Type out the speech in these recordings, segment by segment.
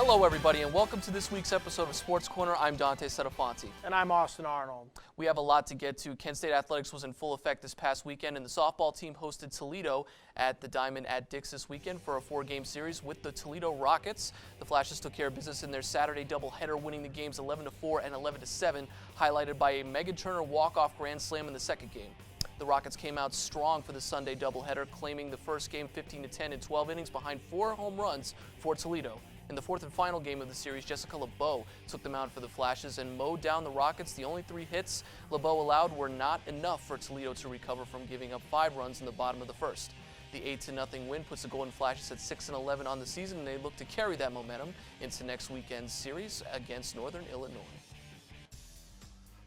Hello, everybody, and welcome to this week's episode of Sports Corner. I'm Dante Centofanti. And I'm Austin Arnold. We have a lot to get to. Kent State athletics was in full effect this past weekend, and the softball team hosted Toledo at the Diamond at Dix this weekend for a 4-game series with the Toledo Rockets. The Flashes took care of business in their Saturday doubleheader, winning the games 11-4 and 11-7, highlighted by a Megan Turner walk-off grand slam in the second game. The Rockets came out strong for the Sunday doubleheader, claiming the first game 15-10 in 12 innings behind 4 home runs for Toledo. In the fourth and final game of the series, Jessica LeBeau took them out for the Flashes and mowed down the Rockets. The only 3 hits LeBeau allowed were not enough for Toledo to recover from giving up 5 runs in the bottom of the first. The 8-0 win puts the Golden Flashes at 6-11 on the season, and they look to carry that momentum into next weekend's series against Northern Illinois.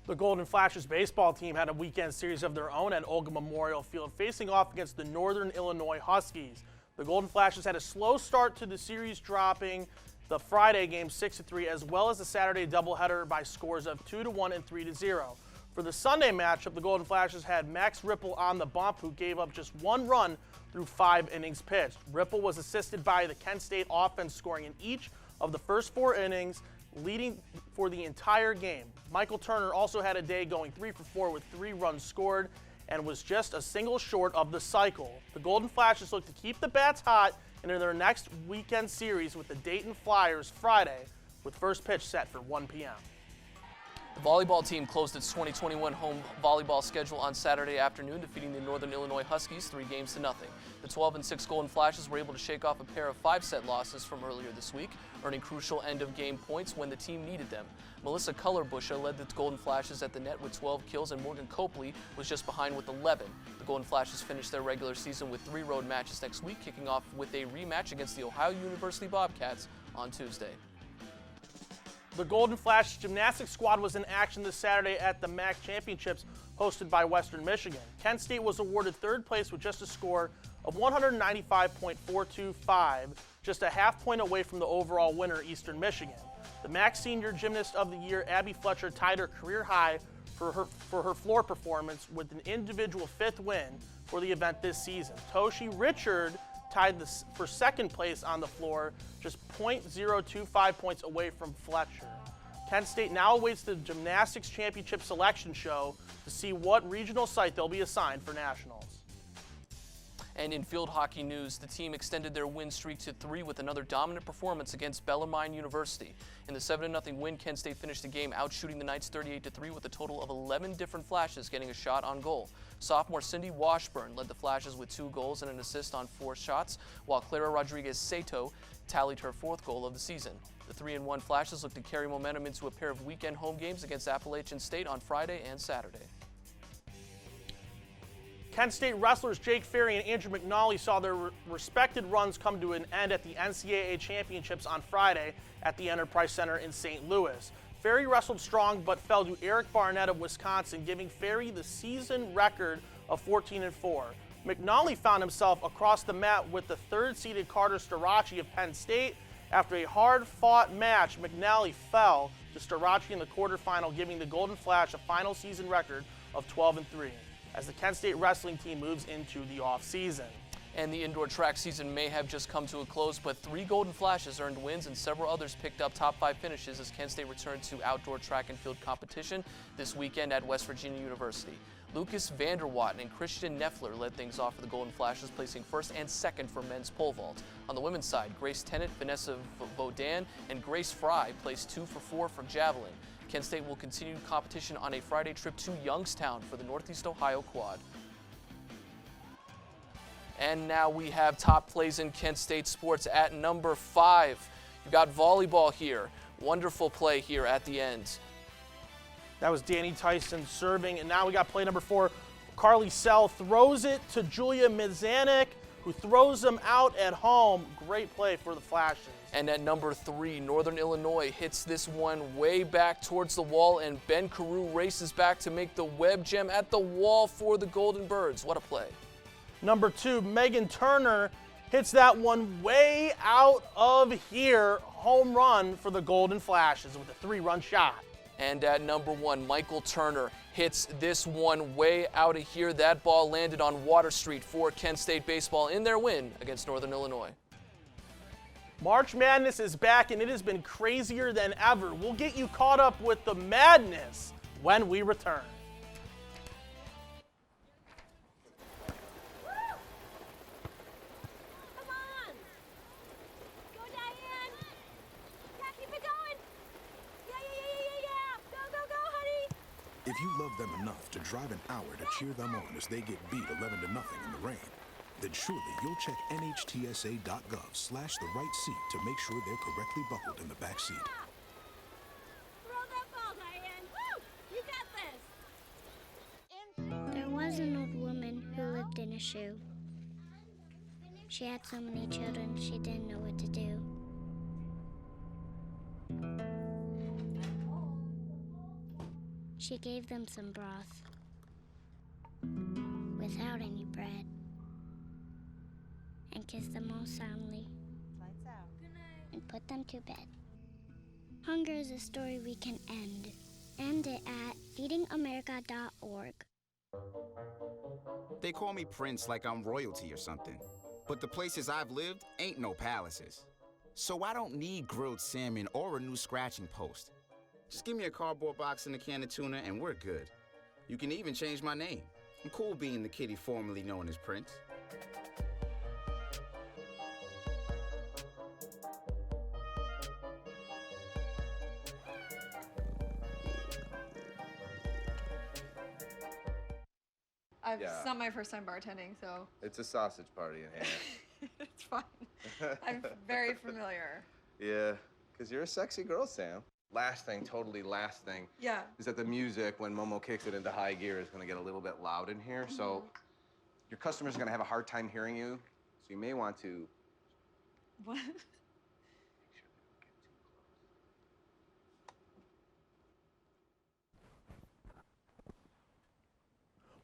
The Golden Flashes baseball team had a weekend series of their own at Olga Memorial Field, facing off against the Northern Illinois Huskies. The Golden Flashes had a slow start to the series, dropping the Friday game 6-3, as well as the Saturday doubleheader by scores of 2-1 and 3-0. For the Sunday matchup, the Golden Flashes had Max Ripple on the bump, who gave up just 1 run through 5 innings pitched. Ripple was assisted by the Kent State offense, scoring in each of the first 4 innings, leading for the entire game. Michael Turner also had a day, going 3 for 4 with 3 runs scored, and was just a single short of the cycle. The Golden Flashes look to keep the bats hot into their next weekend series with the Dayton Flyers Friday, with first pitch set for 1 p.m. The volleyball team closed its 2021 home volleyball schedule on Saturday afternoon, defeating the Northern Illinois Huskies 3-0. The 12-6 Golden Flashes were able to shake off a pair of 5-set losses from earlier this week, earning crucial end-of-game points when the team needed them. Melissa Cullerbusha led the Golden Flashes at the net with 12 kills, and Morgan Copley was just behind with 11. The Golden Flashes finished their regular season with 3 road matches next week, kicking off with a rematch against the Ohio University Bobcats on Tuesday. The Golden Flash gymnastics squad was in action this Saturday at the MAC Championships hosted by Western Michigan. Kent State was awarded 3rd place with just a score of 195.425, just a half point away from the overall winner, Eastern Michigan. The MAC Senior Gymnast of the Year, Abby Fletcher, tied her career high for her floor performance with an individual 5th win for the event this season. Toshi Richard tied for 2nd place on the floor, just .025 points away from Fletcher. Kent State now awaits the Gymnastics Championship selection show to see what regional site they'll be assigned for nationals. And in field hockey news, the team extended their win streak to 3 with another dominant performance against Bellarmine University. In the 7-0 win, Kent State finished the game out shooting the Knights 38-3 with a total of 11 different Flashes getting a shot on goal. Sophomore Cindy Washburn led the Flashes with 2 goals and an assist on 4 shots, while Clara Rodriguez-Sato tallied her 4th goal of the season. The 3-1 Flashes look to carry momentum into a pair of weekend home games against Appalachian State on Friday and Saturday. Kent State wrestlers Jake Ferry and Andrew McNally saw their respected runs come to an end at the NCAA Championships on Friday at the Enterprise Center in St. Louis. Ferry wrestled strong but fell to Eric Barnett of Wisconsin, giving Ferry the season record of 14-4. McNally found himself across the mat with the 3rd-seeded Carter Starachi of Penn State. After a hard-fought match, McNally fell to Starachi in the quarterfinal, giving the Golden Flash a final season record of 12-3. As the Kent State wrestling team moves into the off-season. And the indoor track season may have just come to a close, but 3 Golden Flashes earned wins and several others picked up top 5 finishes as Kent State returned to outdoor track and field competition this weekend at West Virginia University. Lucas Vanderwatten and Christian Neffler led things off for the Golden Flashes, placing 1st and 2nd for men's pole vault. On the women's side, Grace Tennant, Vanessa Vaudan, and Grace Fry placed 2 for 4 for javelin. Kent State will continue competition on a Friday trip to Youngstown for the Northeast Ohio Quad. And now we have top plays in Kent State sports at number 5. You got volleyball here. Wonderful play here at the end. That was Danny Tyson serving, and now we got play number 4. Carly Sell throws it to Julia Mizanek, who throws them out at home. Great play for the Flashes. And at number 3, Northern Illinois hits this one way back towards the wall, and Ben Carew races back to make the web gem at the wall for the Golden Birds. What a play. Number 2, Megan Turner hits that one way out of here. Home run for the Golden Flashes with a 3-run shot. And at number 1, Michael Turner hits this one way out of here. That ball landed on Water Street for Kent State baseball in their win against Northern Illinois. March Madness is back, and it has been crazier than ever. We'll get you caught up with the madness when we return. Come on! Go, Diane! Yeah, keep it going! Yeah! Go, honey! If you love them enough to drive an hour to cheer them on as they get beat 11-0 in the rain, then surely you'll check nhtsa.gov/the-right seat to make sure they're correctly buckled in the back seat. Throw that ball, Diane! Woo! You got this! There was an old woman who lived in a shoe. She had so many children, she didn't know what to do. She gave them some broth without any bread and kissed them all soundly and put them to bed. Hunger is a story we can end. End it at feedingamerica.org. They call me Prince like I'm royalty or something. But the places I've lived ain't no palaces. So I don't need grilled salmon or a new scratching post. Just give me a cardboard box and a can of tuna and we're good. You can even change my name. I'm cool being the kitty formerly known as Prince. It's not my first time bartending, so It's a sausage party in here. it's fine. I'm very familiar. Yeah, because you're a sexy girl, Sam. Last thing, Yeah. is that the music, when Momo kicks it into high gear, is going to get a little bit loud in here. So your customers are going to have a hard time hearing you. So you may want to. What?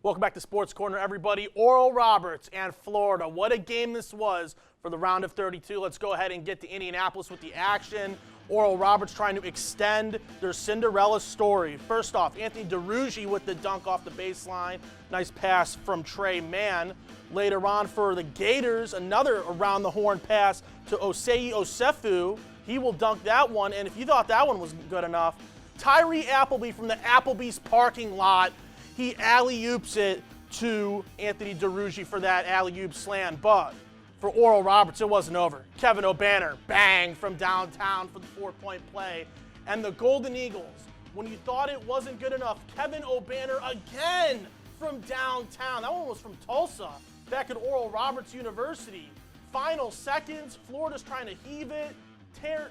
Welcome back to Sports Corner, everybody. Oral Roberts and Florida. What a game this was for the round of 32. Let's go ahead and get to Indianapolis with the action. Oral Roberts trying to extend their Cinderella story. First off, Anthony DeRuggi with the dunk off the baseline. Nice pass from Trey Mann. Later on for the Gators, another around the horn pass to Osei Osefu. He will dunk that one, and if you thought that one was good enough, Tyree Appleby from the Applebee's parking lot, he alley-oops it to Anthony DeRuggi for that alley-oop slam. But for Oral Roberts, it wasn't over. Kevin O'Banner, bang, from downtown for the 4-point play. And the Golden Eagles, when you thought it wasn't good enough, Kevin O'Banner again from downtown. That one was from Tulsa, back at Oral Roberts University. Final seconds, Florida's trying to heave it.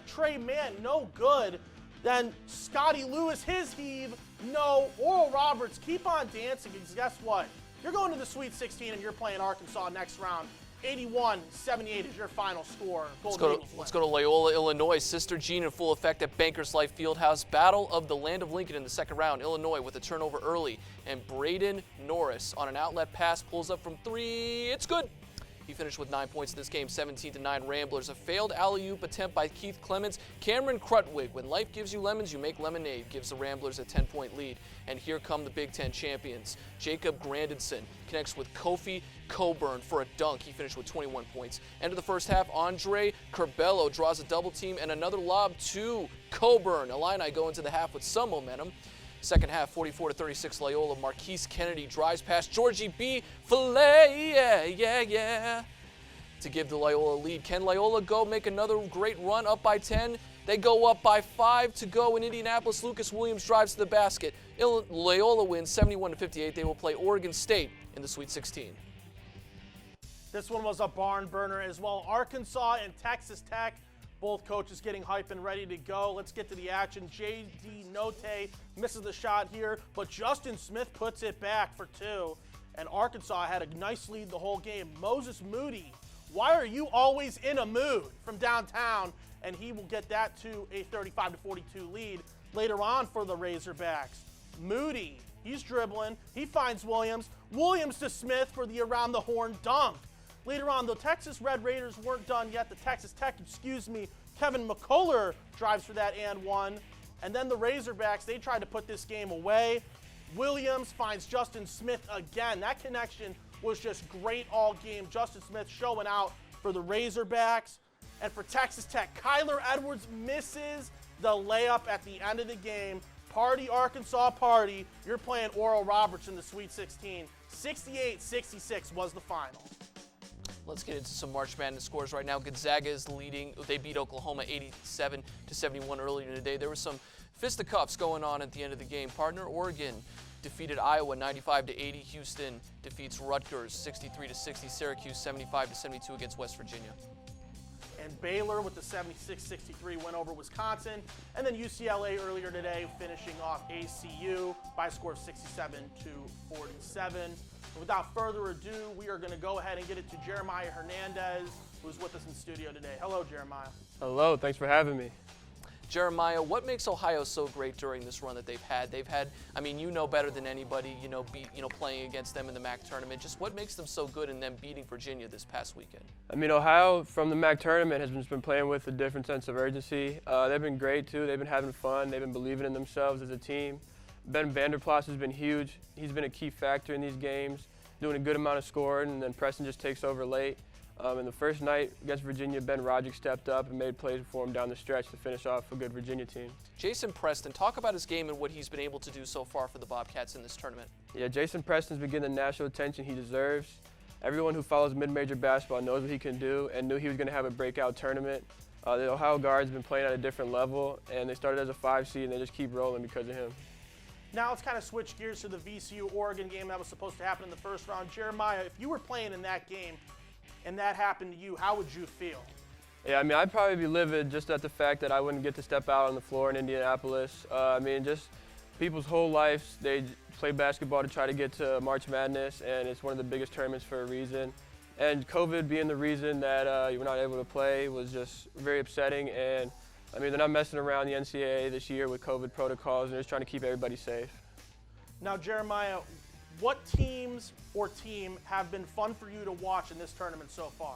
Trey Mann, no good. Then Scotty Lewis, his heave, no. Oral Roberts, keep on dancing, because guess what? You're going to the Sweet 16 and you're playing Arkansas next round. 81-78 is your final score. Let's go to Loyola, Illinois. Sister Jean in full effect at Bankers Life Fieldhouse. Battle of the Land of Lincoln in the second round. Illinois with a turnover early. And Braden Norris on an outlet pass pulls up from three. It's good. He finished with 9 points in this game, 17-9 Ramblers. A failed alley-oop attempt by Keith Clements. Cameron Krutwig, when life gives you lemons, you make lemonade, gives the Ramblers a 10-point lead. And here come the Big Ten champions. Jacob Grandinson connects with Kofi Coburn for a dunk. He finished with 21 points. End of the first half, Andre Curbelo draws a double team and another lob to Coburn. Illini go into the half with some momentum. Second half, 44-36 Loyola. Marquise Kennedy drives past Georgie B. Filet, to give the Loyola lead. Can Loyola go make another great run up by 10? They go up by 5 to go in Indianapolis. Lucas Williams drives to the basket. Loyola wins 71-58. They will play Oregon State in the Sweet 16. This one was a barn burner as well. Arkansas and Texas Tech, both coaches getting hype and ready to go. Let's get to the action. J.D. Note misses the shot here, but Justin Smith puts it back for two. And Arkansas had a nice lead the whole game. Moses Moody, why are you always in a mood, from downtown? And he will get that to a 35-42 lead later on for the Razorbacks. Moody, he's dribbling. He finds Williams. Williams to Smith for the around the horn dunk. Later on, the Texas Red Raiders weren't done yet. The Texas Tech, Kevin McCullough drives for that and one. And then the Razorbacks, they tried to put this game away. Williams finds Justin Smith again. That connection was just great all game. Justin Smith showing out for the Razorbacks. And for Texas Tech, Kyler Edwards misses the layup at the end of the game. Party, Arkansas, party. You're playing Oral Roberts in the Sweet 16. 68-66 was the final. Let's get into some March Madness scores right now. Gonzaga is leading. They beat Oklahoma 87-71 earlier today. There was some fisticuffs going on at the end of the game. Partner Oregon defeated Iowa 95-80. Houston defeats Rutgers 63-60. Syracuse 75-72 against West Virginia. And Baylor with the 76-63 win over Wisconsin. And then UCLA earlier today finishing off ACU by a score of 67-47. Without further ado, we are going to go ahead and get it to Jeremiah Hernandez, who's with us in studio today. Hello, Jeremiah. Hello, thanks for having me. Jeremiah, what makes Ohio so great during this run that they've had? I mean, you know better than anybody, playing against them in the MAC tournament. Just what makes them so good in them beating Virginia this past weekend? I mean, Ohio from the MAC tournament has just been playing with a different sense of urgency. They've been great too. They've been having fun. They've been believing in themselves as a team. Ben Vanderplas has been huge. He's been a key factor in these games, doing a good amount of scoring, and then Preston just takes over late. In the first night against Virginia, Ben Roderick stepped up and made plays for him down the stretch to finish off a good Virginia team. Jason Preston, talk about his game and what he's been able to do so far for the Bobcats in this tournament. Yeah, Jason Preston's been getting the national attention he deserves. Everyone who follows mid-major basketball knows what he can do and knew he was going to have a breakout tournament. The Ohio guard's been playing at a different level, and they started as a 5 seed, and they just keep rolling because of him. Now let's kind of switch gears to the VCU-Oregon game that was supposed to happen in the first round. Jeremiah, if you were playing in that game and that happened to you, how would you feel? Yeah, I mean, I'd probably be livid just at the fact that I wouldn't get to step out on the floor in Indianapolis. I mean, just people's whole lives, they play basketball to try to get to March Madness, and it's one of the biggest tournaments for a reason. And COVID being the reason that you were not able to play was just very upsetting. And I mean, they're not messing around the NCAA this year with COVID protocols, and they're just trying to keep everybody safe. Now, Jeremiah, what teams or team have been fun for you to watch in this tournament so far?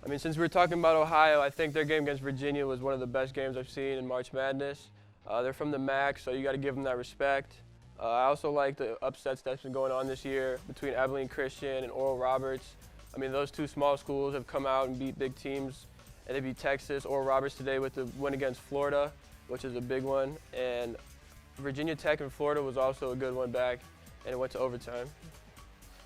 I mean, since we're talking about Ohio, I think their game against Virginia was one of the best games I've seen in March Madness. They're from the MAC, so you got to give them that respect. I also like the upsets that's been going on this year between Abilene Christian and Oral Roberts. I mean, those two small schools have come out and beat big teams, and they beat Texas. Oral Roberts today with the win against Florida, which is a big one. And Virginia Tech and Florida was also a good one back, and it went to overtime.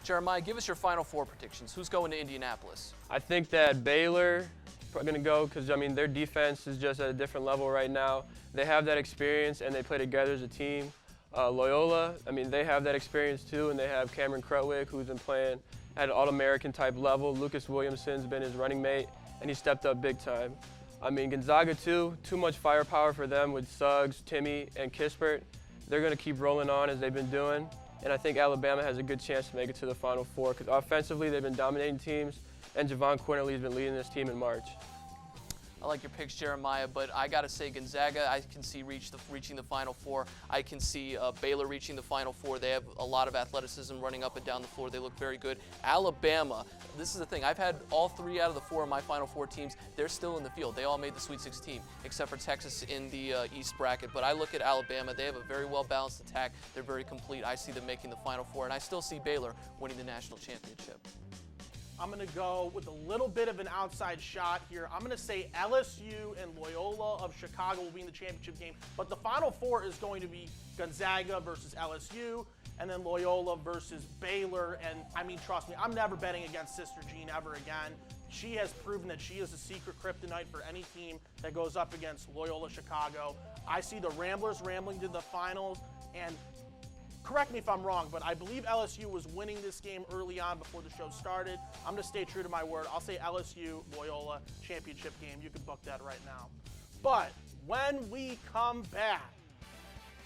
Jeremiah, give us your Final Four predictions. Who's going to Indianapolis? I think that Baylor are going to go because, I mean, their defense is just at a different level right now. They have that experience, and they play together as a team. Loyola, I mean, they have that experience too, and they have Cameron Krutwig, who's been playing at an All-American type level. Lucas Williamson's been his running mate, and he stepped up big time. I mean, Gonzaga too much firepower for them with Suggs, Timmy, and Kispert. They're going to keep rolling on as they've been doing. And I think Alabama has a good chance to make it to the Final Four because offensively they've been dominating teams, and Javon Quinterly's been leading this team in March. I like your picks, Jeremiah, but I got to say Gonzaga, I can see reaching the Final Four. I can see Baylor reaching the Final Four. They have a lot of athleticism running up and down the floor. They look very good. Alabama, this is the thing. I've had all 3 out of the 4 of my Final Four teams. They're still in the field. They all made the Sweet 16, except for Texas in the East bracket. But I look at Alabama. They have a very well-balanced attack. They're very complete. I see them making the Final Four, and I still see Baylor winning the national championship. I'm going to go with a little bit of an outside shot here. I'm going to say LSU and Loyola of Chicago will be in the championship game. But the Final Four is going to be Gonzaga versus LSU, and then Loyola versus Baylor. And, I mean, trust me, I'm never betting against Sister Jean ever again. She has proven that she is a secret kryptonite for any team that goes up against Loyola Chicago. I see the Ramblers rambling to the finals, and correct me if I'm wrong, but I believe LSU was winning this game early on before the show started. I'm going to stay true to my word. I'll say LSU, Loyola, championship game. You can book that right now. But when we come back,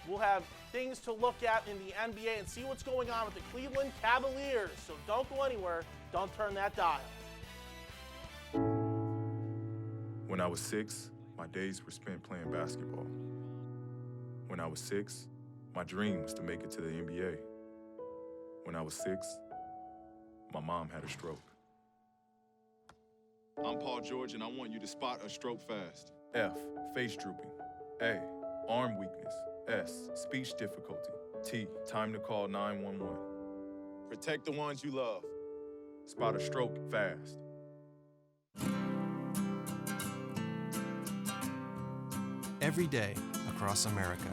we'll have things to look at in the NBA and see what's going on with the Cleveland Cavaliers. So don't go anywhere. Don't turn that dial. When I was 6, my days were spent playing basketball. When I was 6, my dream was to make it to the NBA. When I was 6, my mom had a stroke. I'm Paul George, and I want you to spot a stroke fast. F, face drooping. A, arm weakness. S, speech difficulty. T, time to call 911. Protect the ones you love. Spot a stroke fast. every day across America.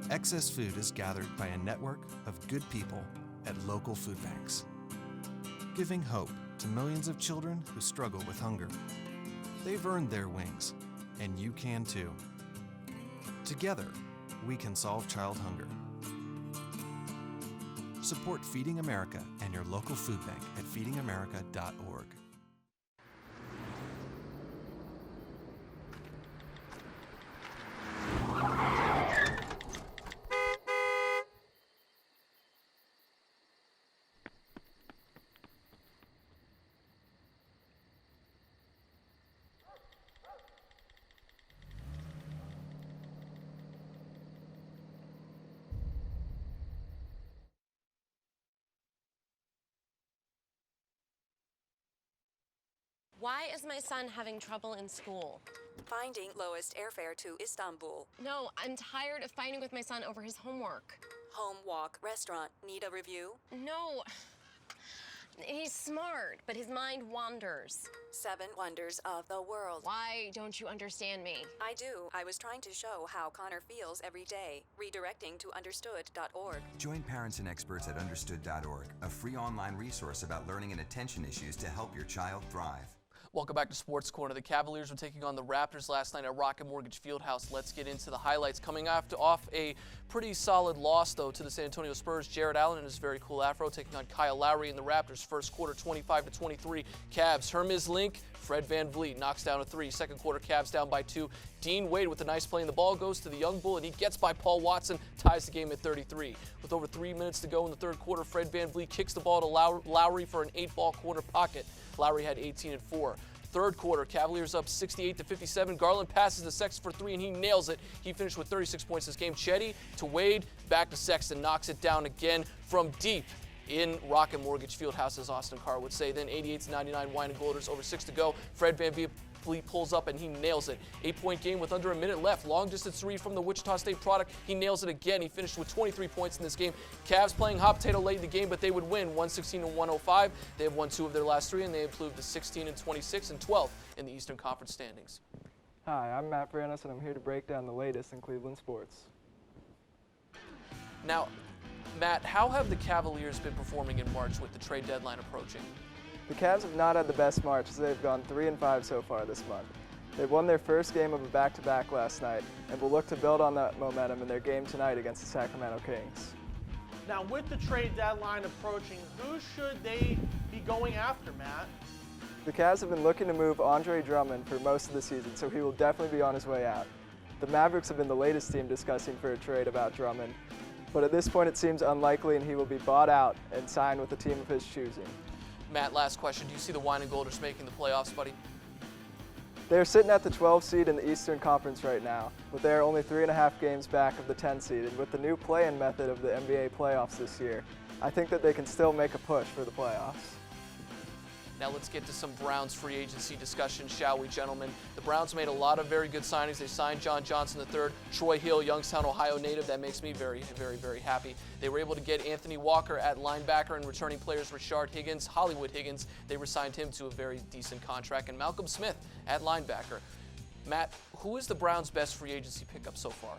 Excess food is gathered by a network of good people at local food banks, giving hope to millions of children who struggle with hunger. They've earned their wings, and you can too. Together, we can solve child hunger. Support Feeding America and your local food bank at feedingamerica.org. Why is my son having trouble in school? Finding lowest airfare to Istanbul. No, I'm tired of fighting with my son over his homework. Home, walk, restaurant. Need a review? No. He's smart, but his mind wanders. 7 wonders of the world. Why don't you understand me? I do. I was trying to show how Connor feels every day. Redirecting to understood.org. Join parents and experts at understood.org, a free online resource about learning and attention issues to help your child thrive. Welcome back to Sports Corner. The Cavaliers were taking on the Raptors last night at Rocket Mortgage Fieldhouse. Let's get into the highlights. Coming off a pretty solid loss, though, to the San Antonio Spurs, Jared Allen and his very cool afro taking on Kyle Lowry in the Raptors. First quarter, 25-23. Cavs, Hermes Link, Fred VanVleet knocks down a 3. Second quarter, Cavs down by 2. Dean Wade with a nice play, and the ball goes to the young bull, and he gets by Paul Watson, ties the game at 33. With over 3 minutes to go in the third quarter, Fred VanVleet kicks the ball to Lowry for an 8-ball corner pocket. Lowry had 18 and 4. Third quarter, Cavaliers up 68-57. Garland passes to Sexton for 3, and he nails it. He finished with 36 points this game. Chetty to Wade, back to Sexton, knocks it down again from deep in Rocket Mortgage Fieldhouse, as Austin Carr would say. Then 88-99, Wine and Golders, over 6 to go. Fred VanVleet pulls up and he nails it. 8-point game with under a minute left. Long distance read from the Wichita State product. He nails it again. He finished with 23 points in this game. Cavs playing hot potato late in the game, but they would win 116-105. They have won 2 of their last 3, and they improved to 16-26 and 12th in the Eastern Conference standings. Hi, I'm Matt Franos, and I'm here to break down the latest in Cleveland sports. Now, Matt, how have the Cavaliers been performing in March with the trade deadline approaching? The Cavs have not had the best March, as they've gone 3-5 so far this month. They won their first game of a back-to-back last night and will look to build on that momentum in their game tonight against the Sacramento Kings. Now, with the trade deadline approaching, who should they be going after, Matt? The Cavs have been looking to move Andre Drummond for most of the season, so he will definitely be on his way out. The Mavericks have been the latest team discussing for a trade about Drummond, but at this point it seems unlikely and he will be bought out and signed with a team of his choosing. Matt, last question. Do you see the Wine and Golders making the playoffs, buddy? They're sitting at the 12th seed in the Eastern Conference right now, but they are only 3.5 games back of the 10 seed, and with the new play-in method of the NBA playoffs this year, I think that they can still make a push for the playoffs. Now let's get to some Browns free agency discussion, shall we, gentlemen? The Browns made a lot of very good signings. They signed John Johnson III, Troy Hill, Youngstown, Ohio native. That makes me very, very, very happy. They were able to get Anthony Walker at linebacker, and returning players Rashard Higgins, Hollywood Higgins. They resigned him to a very decent contract, and Malcolm Smith at linebacker. Matt, who is the Browns' best free agency pickup so far?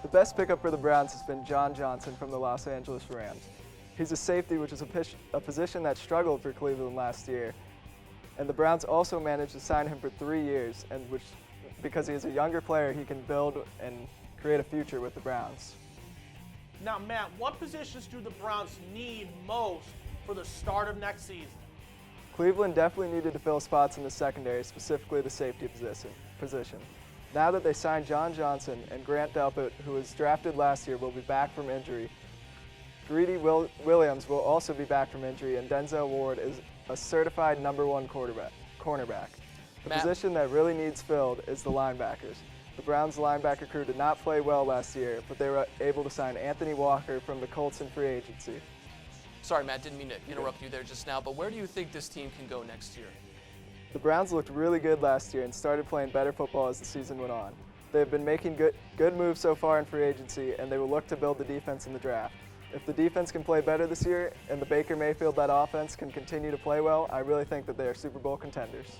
The best pickup for the Browns has been John Johnson from the Los Angeles Rams. He's a safety, which is a position that struggled for Cleveland last year. And the Browns also managed to sign him for 3 years, and because he is a younger player, he can build and create a future with the Browns. Now, Matt, what positions do the Browns need most for the start of next season? Cleveland definitely needed to fill spots in the secondary, specifically the safety position. Now that they signed John Johnson and Grant Delpit, who was drafted last year, will be back from injury, Greedy Williams will also be back from injury, and Denzel Ward is a certified #1 cornerback. The position that really needs filled is the linebackers. The Browns linebacker crew did not play well last year, but they were able to sign Anthony Walker from the Colts in free agency. Sorry, Matt, didn't mean to interrupt you there just now, but where do you think this team can go next year? The Browns looked really good last year and started playing better football as the season went on. They have been making good moves so far in free agency, and they will look to build the defense in the draft. If the defense can play better this year and the Baker Mayfield-led offense can continue to play well, I really think that they are Super Bowl contenders.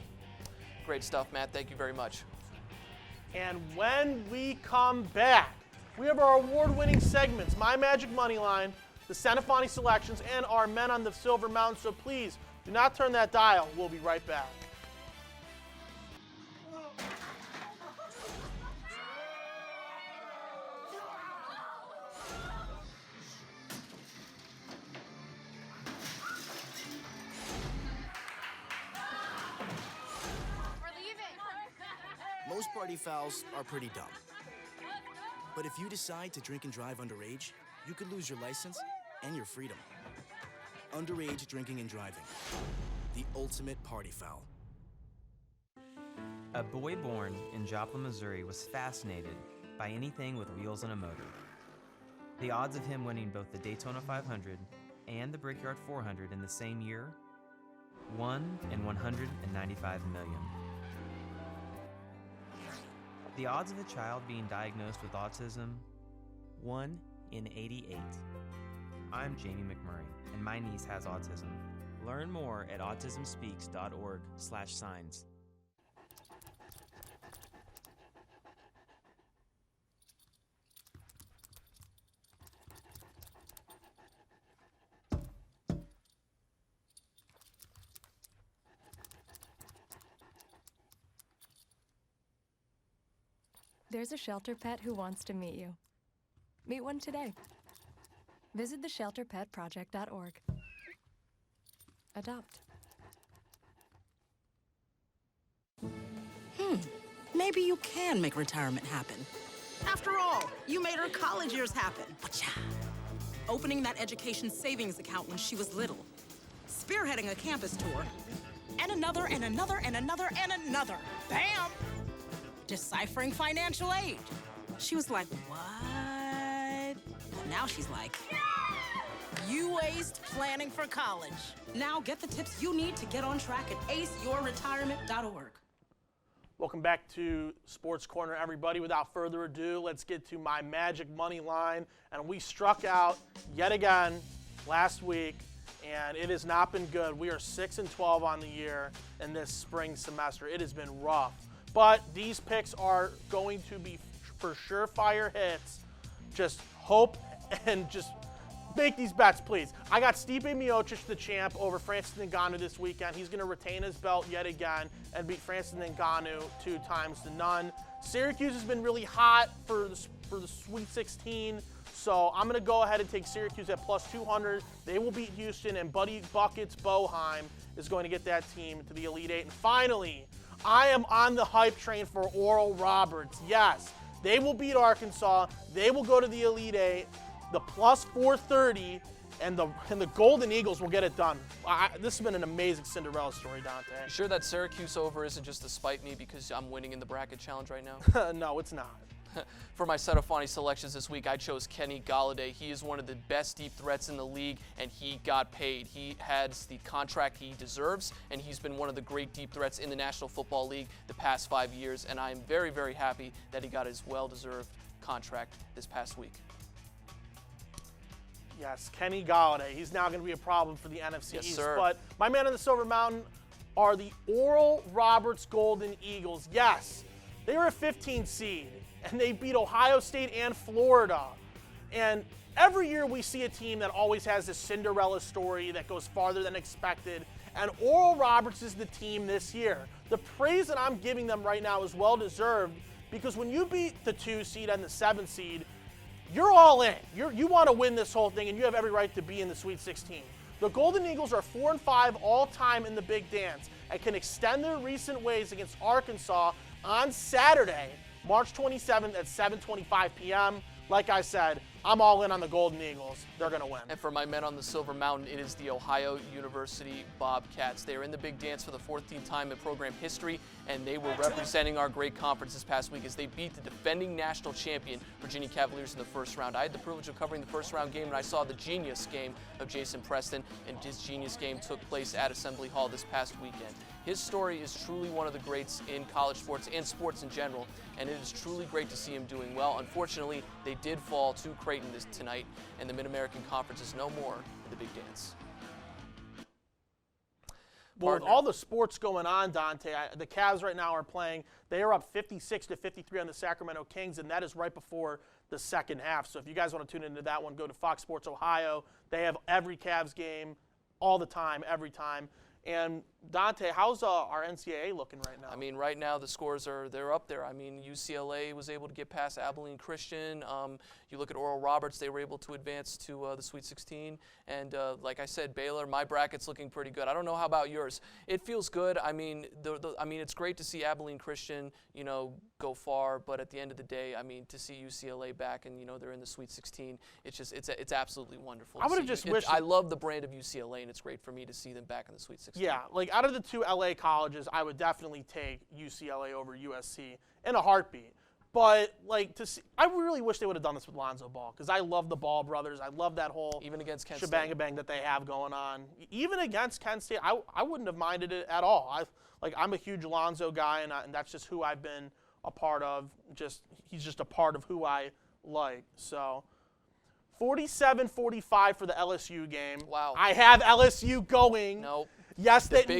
Great stuff, Matt. Thank you very much. And when we come back, we have our award-winning segments, My Magic Moneyline, the Centofanti selections, and our Men on the Silver Mountain. So please, do not turn that dial. We'll be right back. Most party fouls are pretty dumb. But if you decide to drink and drive underage, you could lose your license and your freedom. Underage drinking and driving. The ultimate party foul. A boy born in Joplin, Missouri was fascinated by anything with wheels and a motor. The odds of him winning both the Daytona 500 and the Brickyard 400 in the same year? 1 in 195 million. The odds of a child being diagnosed with autism? 1 in 88. I'm Jamie McMurray, and my niece has autism. Learn more at autismspeaks.org/signs. There's a shelter pet who wants to meet you. Meet one today. Visit theshelterpetproject.org. Adopt. Maybe you can make retirement happen. After all, you made her college years happen. Opening that education savings account when she was little. Spearheading a campus tour. And another, and another, and another, and another. Bam! Deciphering financial aid. She was like, what? Now she's like, you aced planning for college. Now get the tips you need to get on track at aceyourretirement.org. Welcome back to Sports Corner, everybody. Without further ado, let's get to My Magic Money Line. And we struck out yet again last week, and it has not been good. We are 6-12 on the year in this spring semester. It has been rough. But these picks are going to be for surefire hits. Just hope and just make these bets, please. I got Stipe Miocic, the champ, over Francis Ngannou this weekend. He's going to retain his belt yet again and beat Francis Ngannou 2-0. Syracuse has been really hot for the Sweet 16, so I'm going to go ahead and take Syracuse at plus 200. They will beat Houston, and Buddy Buckets Boeheim is going to get that team to the Elite Eight. And finally, I am on the hype train for Oral Roberts. Yes, they will beat Arkansas. They will go to the Elite Eight. The plus 430, and the Golden Eagles will get it done. This has been an amazing Cinderella story, Dante. You sure that Syracuse over isn't just to spite me because I'm winning in the bracket challenge right now? No, it's not. For my Centofanti selections this week, I chose Kenny Golladay. He is one of the best deep threats in the league, and he got paid. He has the contract he deserves, and he's been one of the great deep threats in the National Football League the past 5 years, and I'm very, very happy that he got his well-deserved contract this past week. Yes, Kenny Golladay. He's now going to be a problem for the NFC Yes, East. sir. But my man on the Silver Mountain are the Oral Roberts Golden Eagles. Yes, they were a 15 seed, and they beat Ohio State and Florida. And every year we see a team that always has this Cinderella story that goes farther than expected, and Oral Roberts is the team this year. The praise that I'm giving them right now is well-deserved, because when you beat the 2 seed and the 7 seed, you're all in. You want to win this whole thing, and you have every right to be in the Sweet 16. The Golden Eagles are 4-5 all-time in the Big Dance and can extend their recent ways against Arkansas on Saturday, March 27th at 7:25 p.m. Like I said, I'm all in on the Golden Eagles. They're going to win. And for my men on the Silver Mountain, it is the Ohio University Bobcats. They are in the Big Dance for the 14th time in program history, and they were representing our great conference this past week as they beat the defending national champion Virginia Cavaliers in the first round. I had the privilege of covering the first round game, and I saw the genius game of Jason Preston, and his genius game took place at Assembly Hall this past weekend. His story is truly one of the greats in college sports and sports in general, and it is truly great to see him doing well. Unfortunately, they did fall to Creighton tonight, and the Mid-American Conference is no more in the Big Dance. Well, with partner. all the sports going on, Dante, the Cavs right now are playing. They are up 56-53 on the Sacramento Kings, and that is right before the second half. So if you guys want to tune into that one, go to Fox Sports Ohio. They have every Cavs game all the time, every time. And Dante, how's our NCAA looking right now? I mean, right now the scores they're up there. I mean, UCLA was able to get past Abilene Christian. You look at Oral Roberts, they were able to advance to the Sweet 16. And like I said, Baylor, my bracket's looking pretty good. I don't know how about yours. It feels good. I mean, it's great to see Abilene Christian, go far. But at the end of the day, I mean, to see UCLA back and they're in the Sweet 16, it's absolutely wonderful. I would have just wished. I love the brand of UCLA, and it's great for me to see them back in the Sweet 16. Yeah, like out of the two LA colleges, I would definitely take UCLA over USC in a heartbeat. But I really wish they would have done this with Lonzo Ball, because I love the Ball brothers. I love that whole even against Kent shebang-a-bang that they have going on. Even against Kent State, I wouldn't have minded it at all. I'm a huge Lonzo guy, and that's just who I've been a part of. He's just a part of who I like. So 47-45 for the LSU game. Wow. I have LSU going. Nope. Yes, they are. The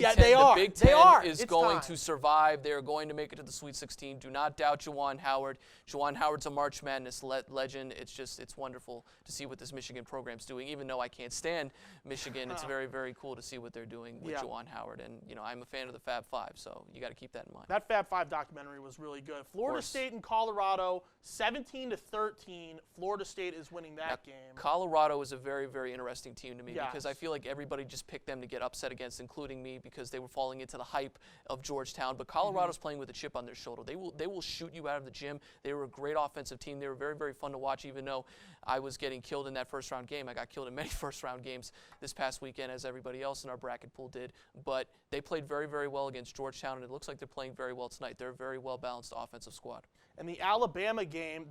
Big Ten they are. is it's going time. to survive. They are going to make it to the Sweet 16. Do not doubt Juwan Howard. Juwan Howard's a March Madness legend. It's wonderful to see what this Michigan program's doing. Even though I can't stand Michigan, it's very, very cool to see what they're doing with Juwan Howard. And, I'm a fan of the Fab Five, so you got to keep that in mind. That Fab Five documentary was really good. Florida State and Colorado, 17-13. Florida State is winning that game. Colorado is a very, very interesting team to me, Yes. because I feel like everybody just picked them to get upset against, including me, because they were falling into the hype of Georgetown. But Colorado's playing with a chip on their shoulder. They will shoot you out of the gym. They were a great offensive team. They were very, very fun to watch, even though I was getting killed in that first-round game. I got killed in many first-round games this past weekend, as everybody else in our bracket pool did. But they played very, very well against Georgetown, and it looks like they're playing very well tonight. They're a very well-balanced offensive squad. And the Alabama game,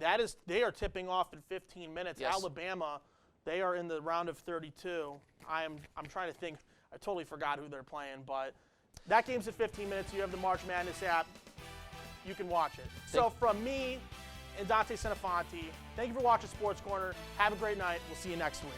they are tipping off in 15 minutes. Yes. Alabama, they are in the round of 32. I'm trying to think. I totally forgot who they're playing, but that game's at 15 minutes. You have the March Madness app. You can watch it. So from me and Dante Centofanti, thank you for watching Sports Corner. Have a great night. We'll see you next week.